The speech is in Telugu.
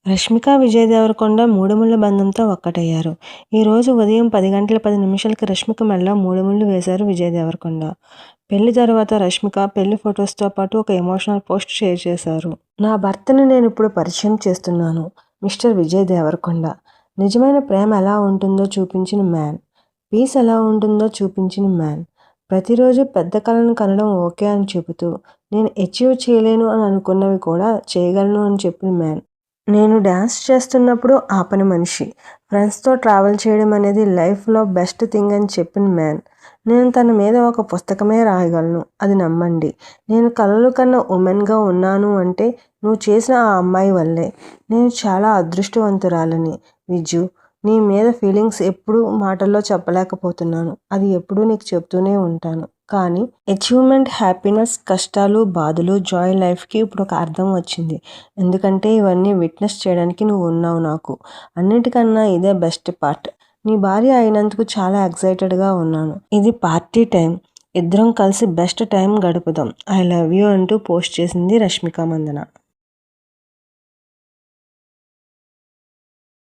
రష్మిక, విజయ్ దేవరకొండ మూడుముళ్ల బంధంతో ఒక్కటయ్యారు. ఈరోజు ఉదయం 10:10 రష్మిక మెడలో మూడుముళ్లు వేశారు విజయ్ దేవరకొండ. పెళ్లి తర్వాత రష్మిక పెళ్లి ఫొటోస్తో పాటు ఒక ఎమోషనల్ పోస్ట్ షేర్ చేశారు. నా భర్తను నేను ఇప్పుడు పరిచయం చేస్తున్నాను, మిస్టర్ విజయ్ దేవరకొండ. నిజమైన ప్రేమ ఎలా ఉంటుందో చూపించిన మ్యాన్. పీస్ ఎలా ఉంటుందో చూపించిన మ్యాన్. ప్రతిరోజు పెద్ద కలను కనడం ఓకే అని చెబుతూ నేను అచీవ్ చేయలేను అని అనుకున్నవి కూడా చేయగలను అని చెప్పిన మ్యాన్. నేను డ్యాన్స్ చేస్తున్నప్పుడు ఆపని మనిషి. ఫ్రెండ్స్తో ట్రావెల్ చేయడం అనేది లైఫ్లో బెస్ట్ థింగ్ అని చెప్పిన మ్యాన్. నేను తన మీద ఒక పుస్తకమే రాయగలను, అది నమ్మండి. నేను కలలు కన్న ఉమెన్గా ఉన్నాను అంటే నువ్వు చేసిన ఆ అమ్మాయి వల్లే. నేను చాలా అదృష్టవంతురాలని విజు. నీ మీద ఫీలింగ్స్ ఎప్పుడూ మాటల్లో చెప్పలేకపోతున్నాను, అది ఎప్పుడూ నీకు చెప్తూనే ఉంటాను. కానీ అచీవ్మెంట్, హ్యాపీనెస్, కష్టాలు, బాధలు, జాయ్ లైఫ్కి ఇప్పుడు ఒక అర్థం వచ్చింది. ఎందుకంటే ఇవన్నీ విట్నెస్ చేయడానికి నువ్వు ఉన్నావు నాకు. అన్నిటికన్నా ఇదే బెస్ట్ పార్ట్. నీ భార్య అయినందుకు చాలా ఎక్సైటెడ్గా ఉన్నాను. ఇది పార్టీ టైం, ఇద్దరం కలిసి బెస్ట్ టైం గడుపుదాం. ఐ లవ్ యూ అంటూ పోస్ట్ చేసింది రష్మిక మందన.